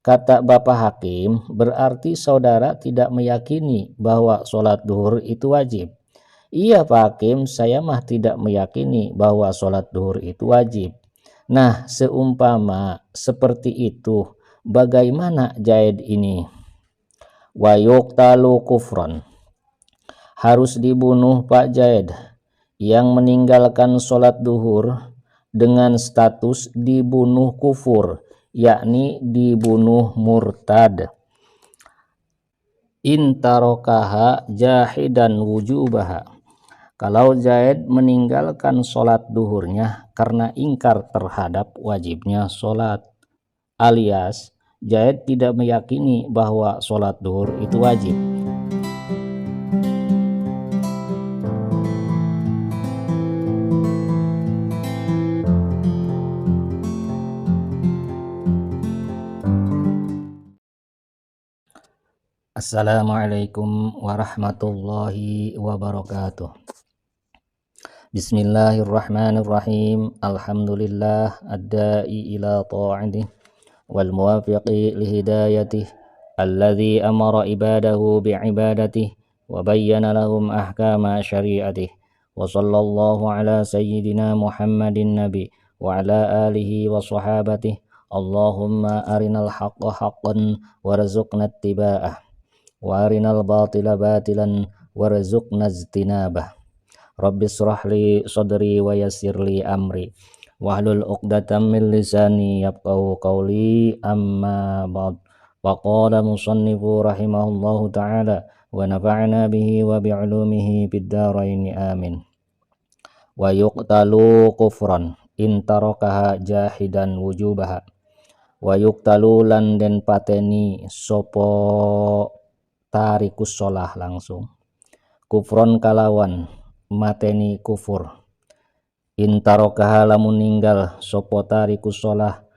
Kata Bapak Hakim, berarti saudara tidak meyakini bahwa sholat duhur itu wajib. Iya Pak Hakim, saya mah tidak meyakini bahwa sholat duhur itu wajib. Nah, seumpama seperti itu, bagaimana Jaid ini? Wa yuqtalu kufron. Harus dibunuh Pak Jaid yang meninggalkan sholat duhur dengan status dibunuh kufur, yakni dibunuh murtad. Intarokaha jahidan wujubaha. Kalau Zaid meninggalkan sholat duhurnya karena ingkar terhadap wajibnya sholat, alias Zaid tidak meyakini bahwa sholat duhur itu wajib. Assalamualaikum warahmatullahi wabarakatuh. Bismillahirrahmanirrahim. Alhamdulillah ad-da'i ila ta'atih wal muwafiqi lihidayatih alladhi amara ibadahu bi'ibadatihi wa bayyana lahum ahkama syari'atih wa sallallahu ala sayyidina Muhammadin nabi wa ala alihi wa sahabatih. Allahumma arinal haqqa haqqan warzuqna ittiba'ah wa arinal batila batilan warzuqna ijtinabah. Rabbi shrah li sadri wa yassir li amri wahlul 'uqdatam min lisani yafqahu qawli, amma ba'd. Wa qala musannifu rahimahullahu ta'ala wa nafa'na bihi wa bi'ulumihi fid dharain amin. Wa yuqtalu kufran in tarakaha jahidan wujubaha. Wa yuqtalu lan den pateni sopo tarikus sholah langsung kufron kalawan mateni kufur. Intarokaha lamun ninggal sopo tarikus sholah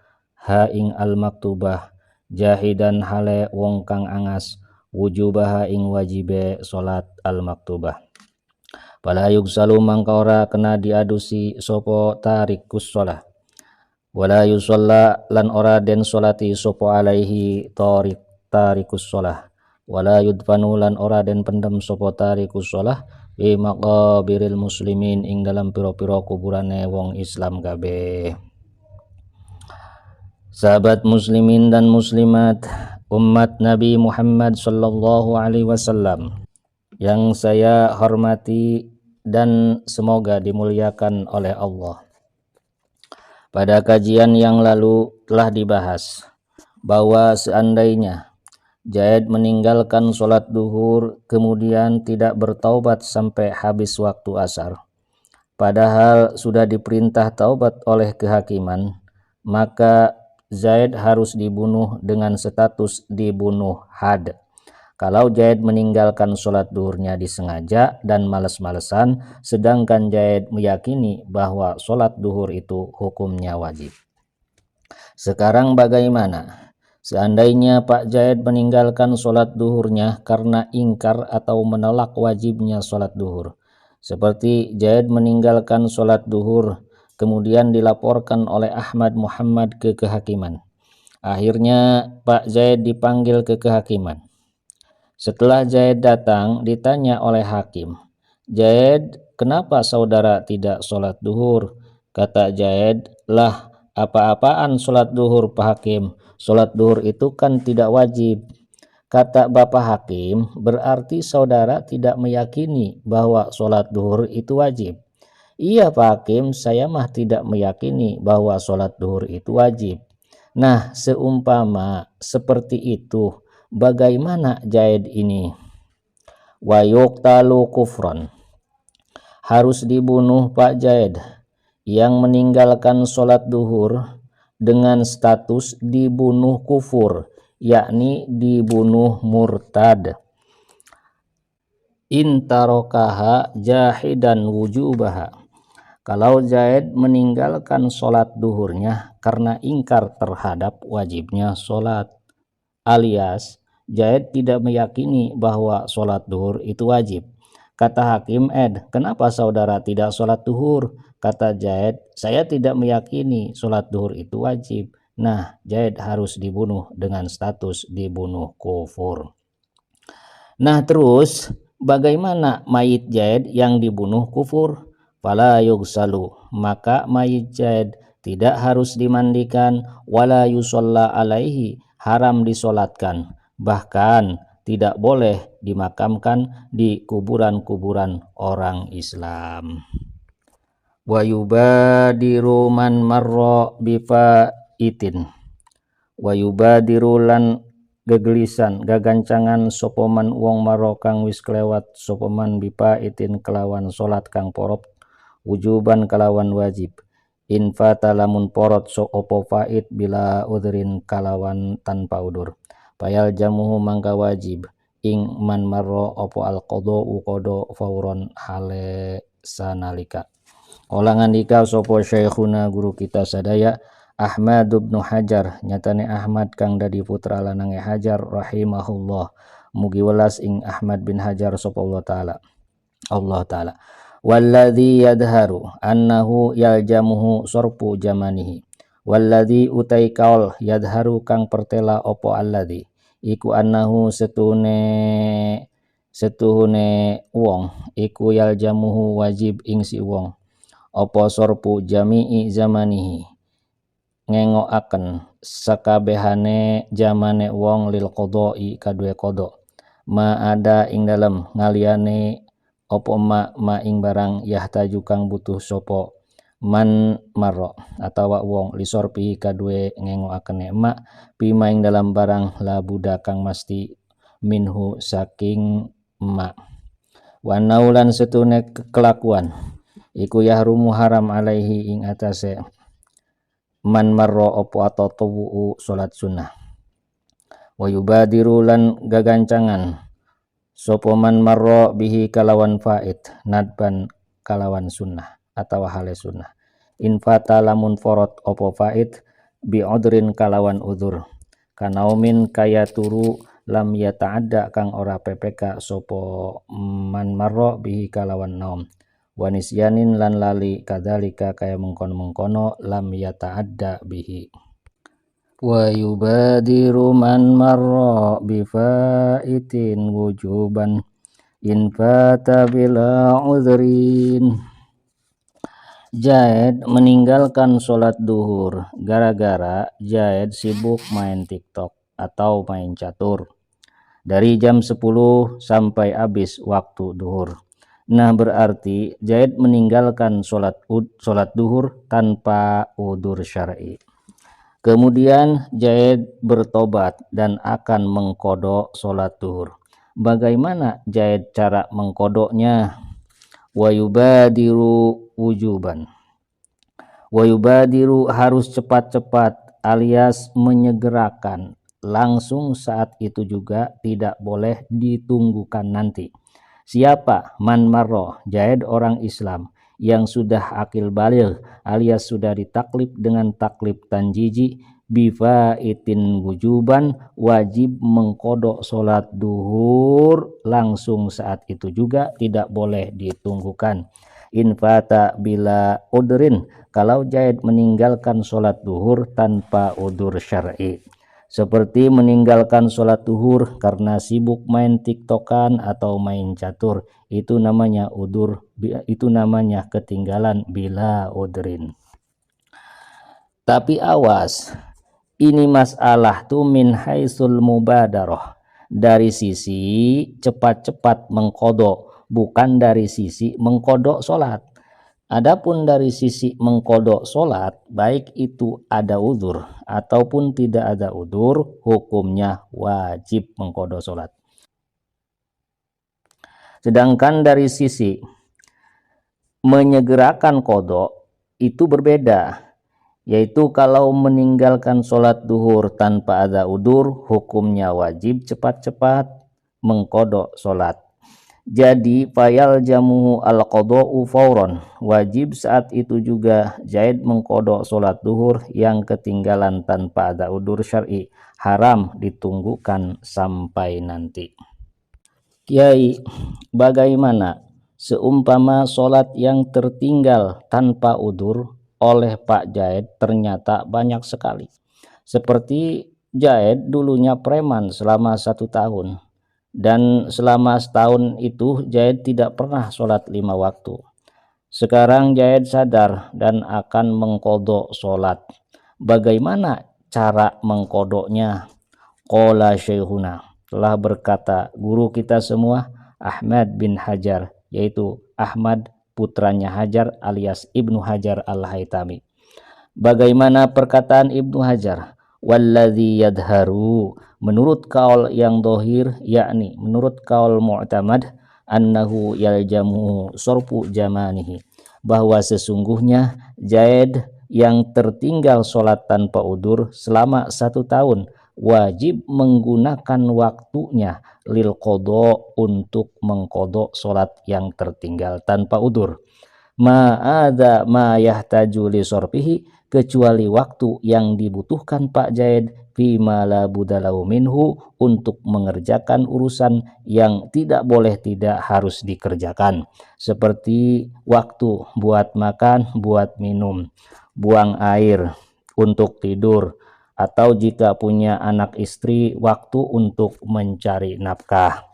ha ing al maktubah jahidan hale wong kang angas wujubaha ing wajibe sholat al maktubah. Fala yugsalu mangka ora kena diadusi sopo tarikus sholah. Wala yusalla lan ora den sholati sopo alaihi tarikus sholah. Wala yudfanu lan ora den pendem sopo tarikus sholah bi maqabiril muslimin ing dalam piro-piro kuburane wong Islam kabeh. Sahabat muslimin dan muslimat umat Nabi Muhammad sallallahu alaihi wasallam yang saya hormati dan semoga dimuliakan oleh Allah. Pada kajian yang lalu telah dibahas bahwa seandainya Zaid meninggalkan sholat duhur kemudian tidak bertaubat sampai habis waktu asar, padahal sudah diperintah taubat oleh kehakiman, maka Zaid harus dibunuh dengan status dibunuh had. Kalau Zaid meninggalkan sholat duhurnya disengaja dan malas-malesan, sedangkan Zaid meyakini bahwa sholat duhur itu hukumnya wajib. Sekarang bagaimana? Seandainya Pak Zaid meninggalkan sholat duhurnya karena ingkar atau menolak wajibnya sholat duhur. Seperti Zaid meninggalkan sholat duhur, kemudian dilaporkan oleh Ahmad Muhammad ke kehakiman. Akhirnya Pak Zaid dipanggil ke kehakiman. Setelah Zaid datang, ditanya oleh hakim, "Zaid, kenapa saudara tidak sholat duhur?" Kata Zaid, "Lah, apa-apaan sholat duhur Pak Hakim? Sholat duhur itu kan tidak wajib." Kata Bapak Hakim, berarti saudara tidak meyakini bahwa sholat duhur itu wajib. Iya Pak Hakim, saya mah tidak meyakini bahwa sholat duhur itu wajib. Nah, seumpama seperti itu, bagaimana Zaid ini? Wa yuqtalu kufron. Harus dibunuh Pak Zaid yang meninggalkan sholat duhur dengan status dibunuh kufur, yakni dibunuh murtad. Intarokaha jahidan wujubaha. Kalau Zaid meninggalkan sholat duhurnya karena ingkar terhadap wajibnya sholat, alias Zaid tidak meyakini bahwa sholat duhur itu wajib. Kata hakim, kenapa saudara tidak sholat duhur? Kata Zaid, saya tidak meyakini sholat duhur itu wajib. Nah, Zaid harus dibunuh dengan status dibunuh kufur. Nah, terus bagaimana mayit Zaid yang dibunuh kufur? Fala yugsalu, maka mayit Zaid tidak harus dimandikan, wala yusalla alaihi, haram disolatkan, bahkan tidak boleh dimakamkan di kuburan-kuburan orang Islam. Wa yubadiru man marra bifaitin, wa yubadiru lan gegelisan gagancangan sopoman wong maro kang wis kelewat sopoman bifaitin kelawan salat kang porot wujuban kalawan wajib, in fata lamun porot so opo faid bila udrin kalawan tanpa udur, payal jamuhu mangka wajib ing man marro opo al qada uqada fauron hale sanalika. Olangan dika sopo syekhuna guru kita sadaya Ahmad bin Hajar, nyatane Ahmad kang dadi putra lanange Hajar rahimahullah, mugi welas ing Ahmad bin Hajar sopo Allah taala walladzi yadharu annahu yaljamuhu sorpu jamanihi, walladzi utai kaul yadharu kang pertela opo alladzi iku annahu setuhune wong iku yaljamuhu wajib ing si wong opo sorpu jami'i zamanihi, ngengokaken sakabehane jamane wong lil qodoi kadue kodo, ma ada ing dalem ngaliane opo ma ing barang yahtaju kang butuh sopo man marro atawa wong lisorpi kadue ngengoakene ma pima ing dalam barang labuda kang mesti minhu saking ma, wanaulan setune kelakuan iku yahrumu haram alaihi ing atase man marro opo atau tuwu salat sunnah, wa yubadiru lan gagancangan sopo man marro bihi kalawan faid nadban kalawan sunnah atau hale sunnah, in fata lamun forot opo faid bi udrin kalawan udur, kanaumin kaya turu lam yata'adda kang ora PPK sopo man marro bihi kalawan naum, wanisyanin lan lali kadzalika kaya mengkono-mengkono lam yata'adda bihi. Wa yubadiru man marra bifaitin wujuban in fata bila udhrin. Zaid meninggalkan sholat duhur gara-gara Zaid sibuk main TikTok atau main catur dari jam 10 sampai habis waktu duhur. Nah, berarti Zaid meninggalkan sholat duhur tanpa udur syar'i. Kemudian Zaid bertobat dan akan mengkodok sholat duhur. Bagaimana Zaid cara mengkodoknya? Wa yubadiru wujuban. Wa yubadiru harus cepat-cepat alias menyegerakan langsung saat itu juga, tidak boleh ditunggukan nanti. Siapa? Man marroh, Zaid orang Islam yang sudah akil baligh alias sudah ditaklif dengan taklif tanjiji bifaitin wujuban, wajib mengkodok sholat duhur langsung saat itu juga, tidak boleh ditunggukan. Infata bila udrin, kalau Zaid meninggalkan sholat duhur tanpa udur syar'i, seperti meninggalkan sholat duhur karena sibuk main tiktokan atau main catur, itu namanya udur, itu namanya ketinggalan bila udrin. Tapi awas, ini masalah tuh min haisul mubadarah, dari sisi cepat-cepat mengkodok, bukan dari sisi mengkodok sholat. Adapun dari sisi mengkodok sholat, baik itu ada udzur ataupun tidak ada udzur, hukumnya wajib mengkodok sholat. Sedangkan dari sisi menyegerakan kodok itu berbeda, yaitu kalau meninggalkan sholat duhur tanpa ada udzur, hukumnya wajib cepat-cepat mengkodok sholat. Jadi fayal jamuhu al-qada'u fauron, wajib saat itu juga Zaid mengkodok sholat duhur yang ketinggalan tanpa ada udur syar'i, haram ditunggukan sampai nanti. Kiai, bagaimana seumpama sholat yang tertinggal tanpa udur oleh Pak Zaid ternyata banyak sekali, Seperti Zaid dulunya preman selama 1 tahun, dan selama setahun itu Zaid tidak pernah sholat 5 waktu. Sekarang Zaid sadar dan akan mengkodok sholat. Bagaimana cara mengkodoknya? Qala syekhuna, telah berkata guru kita semua, Ahmad bin Hajar, yaitu Ahmad putranya Hajar alias Ibnu Hajar al-Haytami. Bagaimana perkataan Ibnu Hajar? Walladzi yadharu, menurut kaul yang dohir, yakni menurut kaul mu'tamad, annahu yaljamu sorfu jamanihi, bahwa sesungguhnya Zaid yang tertinggal sholat tanpa udur selama 1 tahun wajib menggunakan waktunya lil qadha, untuk mengkodok sholat yang tertinggal tanpa udur. Ma'adha ma yahtaju li sorfihi, kecuali waktu yang dibutuhkan Pak Zaid fima la budalau minhu, untuk mengerjakan urusan yang tidak boleh tidak harus dikerjakan, seperti waktu buat makan, buat minum, buang air, untuk tidur, atau jika punya anak istri waktu untuk mencari nafkah.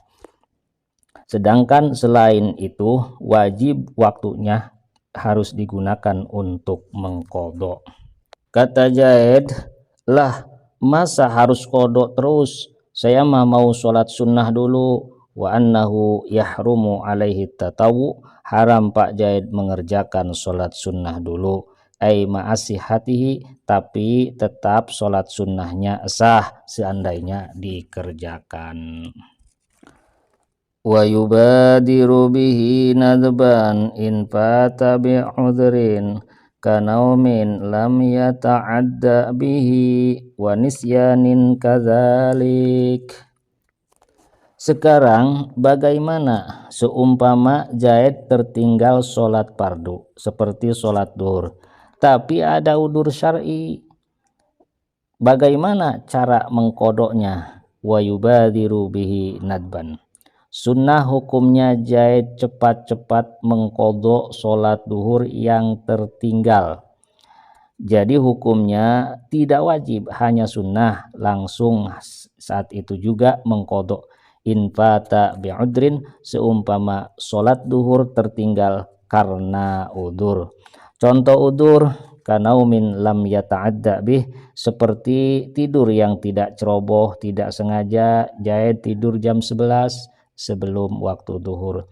Sedangkan selain itu wajib waktunya harus digunakan untuk mengkodok. Kata Zaid, lah masa harus kodok terus, saya mah mau sholat sunnah dulu. Wa annahu yahrumu alaihi tatawu, haram Pak Zaid mengerjakan sholat sunnah dulu. Ai ma'asihatihi, tapi tetap sholat sunnahnya sah seandainya dikerjakan. Wa yubadiru bihi nadban in fata bi'udhrin kanaumin lam yata'adda bihi wa nisyanin kadzalik. Sekarang bagaimana seumpama Zaid tertinggal sholat fardu seperti sholat duhur, tapi ada udur syar'i, bagaimana cara mengkodoknya? Wa yubadiru bihi nadban, sunnah hukumnya Zaid cepat-cepat mengkodok sholat duhur yang tertinggal. Jadi hukumnya tidak wajib, hanya sunnah, langsung saat itu juga mengkodok. Infata bi'udrin, seumpama sholat duhur tertinggal karena udur. Contoh udur, kanaumin lam yata'adda bih, seperti tidur yang tidak ceroboh, tidak sengaja Zaid tidur jam 11 sebelum waktu duhur.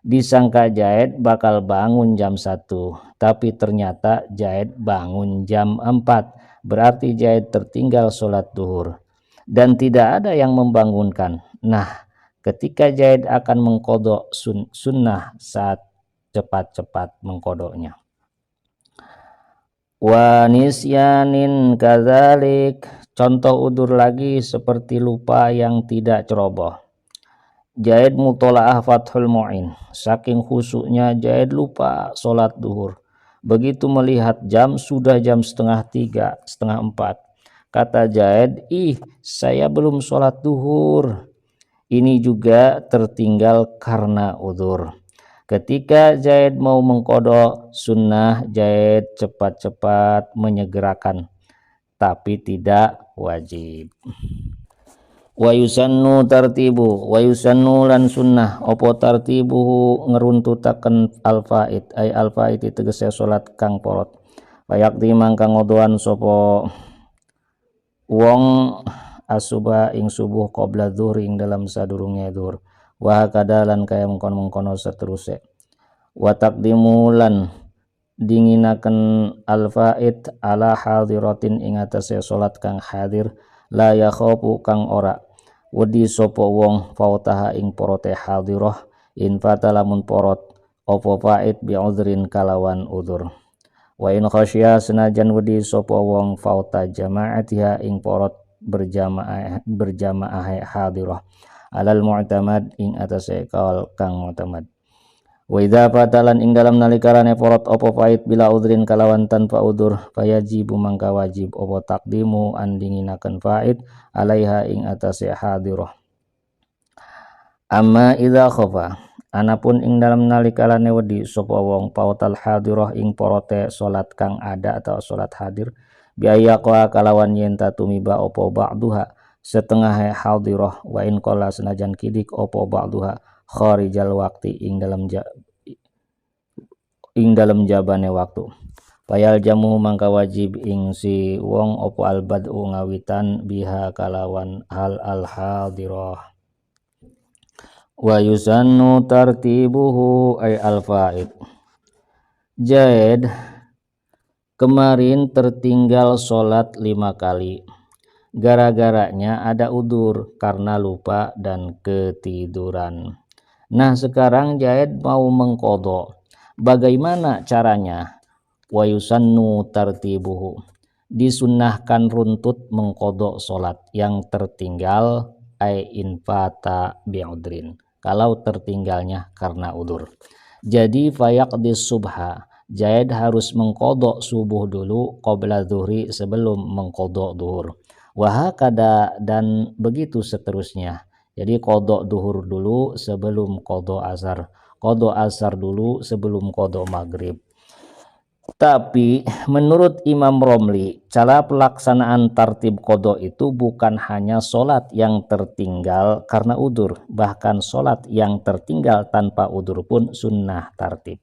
Disangka Zaid bakal bangun jam 1, tapi ternyata Zaid bangun jam 4, berarti Zaid tertinggal sholat duhur dan tidak ada yang membangunkan. Nah, ketika Zaid akan mengkodok sunnah saat cepat-cepat mengkodoknya. Wa nisyanin kadzalik, contoh udur lagi seperti lupa yang tidak ceroboh. Zaid mutola'ah Fathul Mu'in, saking khusyuknya Zaid lupa sholat duhur. Begitu melihat jam, sudah jam 2:30, 3:30. Kata Zaid, saya belum sholat duhur. Ini juga tertinggal karena udzur. Ketika Zaid mau mengkodok sunnah, Zaid cepat-cepat menyegerakan, tapi tidak wajib. Wa yusannu tartibu, wa yusannu lan sunnah opo tartibuhu ngeruntutaken al-faid, ay al-faid tegese salat kang porot. Wayakti mangkang ngodoan sopo wong asuba ing subuh qabla dhuhr ing dalam sadurunge dhuhr. Wa kadalan kaya mengkono-mengkono seteruse. Wa taqdimu lan dinginaken al-faid ala hadiratin ing atase salat kang hadir, la yakhafu kang ora wedi sapa wong fautaha ing porote hadirah, in fata lamun porot apa faid bi udhrin kalawan udzur. Wa in khasya senajan wedi sapa wong fauta jama'atiha ing porot berjamaah hadirah, alal mu'tamad ing atase kaul kang mu'tamad. Wa idza fatalan ing dalam nalikarane porot apa faid bila udhrin kalawan tanpa udzur, fayajibu mangka wajib apa taqdimu andinginaken faid alaiha ing atase hadirah. Amma idza khafa, anapun ing dalam nalikarane wedi sapa wong pautal hadirah ing porote salat kang ada atau salat hadir, biaya qala kalawan yen tumiba opo ba'duha setengah hadirah wa in qala senajan kidik opo ba'duha kharijal waqti ing dalam jabane waktu. Payal jamu mangka wajib ing si wong opo al bad'u ngawitan biha kalawan hal al hadirah. Wa yusannu tartibuhu ay al faid. Jaid kemarin tertinggal sholat 5 kali. Gara-garanya ada udur karena lupa dan ketiduran. Nah sekarang Jaid mau mengqadha. Bagaimana caranya? Wa yusannu tartibuhu. Disunnahkan runtut mengqadha sholat yang tertinggal ay infata bi'udrin. Kalau tertinggalnya karena udur. Jadi fayaqdis subha. Jaid harus mengqadha subuh dulu qabla zuhri sebelum mengqadha zuhur. Wahakada dan begitu seterusnya. Jadi qadha zuhur dulu sebelum qadha asar. Qadha asar dulu sebelum qadha maghrib. Tapi menurut Imam Romli, cara pelaksanaan tartib qadha itu bukan hanya sholat yang tertinggal karena udur, bahkan sholat yang tertinggal tanpa udur pun sunnah tartib.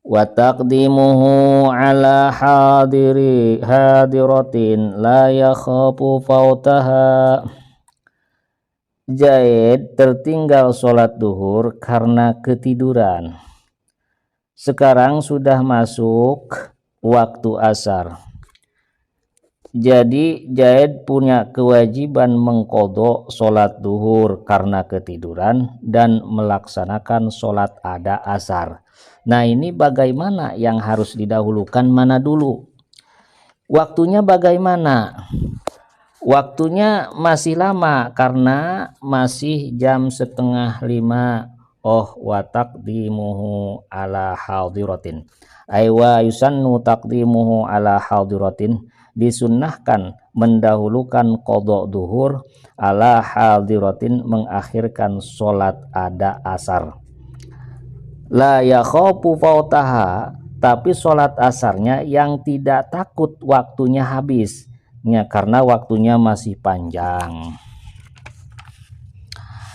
Wa taqdimuhu ala hadiratin la yakhafu fautaha. Jaid tertinggal sholat duhur karena ketiduran. Sekarang sudah masuk waktu asar. Jadi Jaid punya kewajiban mengqadha sholat duhur karena ketiduran dan melaksanakan sholat ada asar. Nah ini bagaimana yang harus didahulukan mana dulu? Waktunya bagaimana? Waktunya masih lama karena masih jam 4:30. Wa taqdimuhu ala hadiratin. Aywa yusannu taqdimuhu ala hadiratin. Disunnahkan mendahulukan qadha duhur ala hadiratin mengakhirkan sholat ada asar. La yakhafu fautaha, tapi sholat asarnya yang tidak takut waktunya habis karena waktunya masih panjang.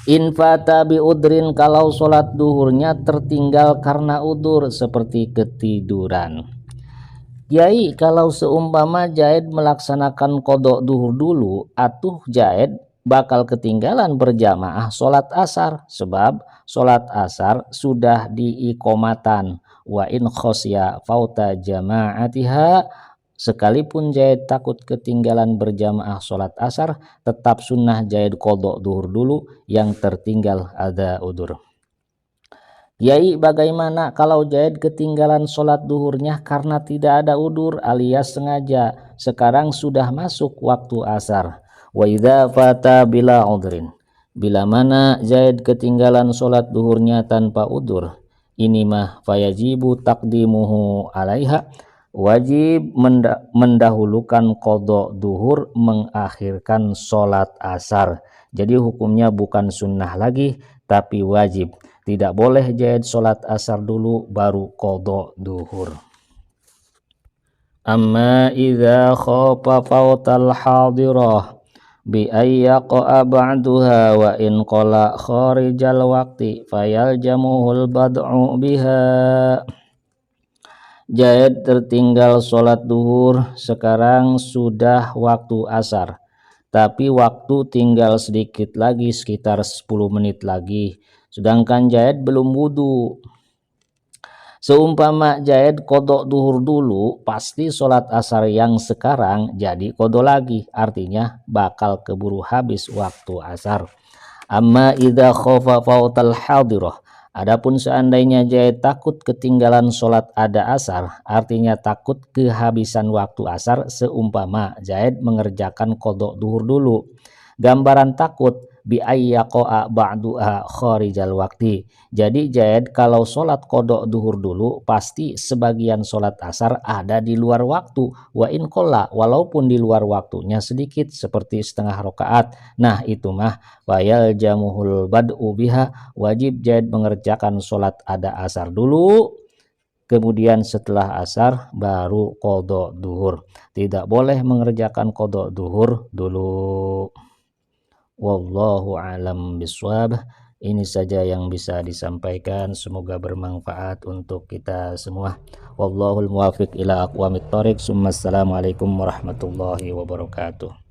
Infata bi udrin, kalau sholat duhurnya tertinggal karena udur seperti ketiduran. Yai kalau seumpama Jaid melaksanakan qadha duhur dulu, atuh Jaid bakal ketinggalan berjamaah sholat asar sebab sholat asar sudah diiqomatan. Wa in khosya fauta jama'atiha, sekalipun Jaid takut ketinggalan berjamaah sholat asar, tetap sunnah Jaid qadha duhur dulu yang tertinggal ada udur. Yai bagaimana kalau Jaid ketinggalan sholat duhurnya karena tidak ada udur alias sengaja, sekarang sudah masuk waktu asar. Wa idza fata bila udrin, bila mana Jaid ketinggalan sholat duhurnya tanpa udur, ini mah fayajibu taqdimuhu alaiha, wajib mendahulukan qadha duhur mengakhirkan sholat asar. Jadi hukumnya bukan sunnah lagi tapi wajib. Tidak boleh Jaid sholat asar dulu baru qadha duhur. Amma idza khafa fautal hadirah bi ayyaqa ba'daha wa in qala kharijal waqti fayaljamuhul bad'u biha. Jaid tertinggal sholat duhur, sekarang sudah waktu asar, tapi waktu tinggal sedikit lagi, sekitar 10 menit lagi, sedangkan Jaid belum wudu. Seumpama Jaid qadha duhur dulu, pasti sholat asar yang sekarang jadi qadha lagi, artinya bakal keburu habis waktu asar. Amma idza khafa fautal hadirah, adapun seandainya Jaid takut ketinggalan sholat ada asar, artinya takut kehabisan waktu asar, seumpama Jaid mengerjakan qadha duhur dulu. Gambaran takut bi ayyaqa ba'duha kharijal waqti. Jadi Jaid kalau sholat qadha duhur dulu pasti sebagian sholat asar ada di luar waktu. Wa in qalla, walaupun di luar waktunya sedikit seperti setengah rakaat. Nah itu mah wayal jamuhul bad'u biha, wajib Jaid mengerjakan sholat ada asar dulu. kemudian setelah asar baru qada duhur. Tidak boleh mengerjakan qada duhur dulu. Wallahu alam biswab. Ini saja yang bisa disampaikan, semoga bermanfaat untuk kita semua. Wallahul muwafiq ila aqwamit thoriq. Assalamualaikum warahmatullahi wabarakatuh.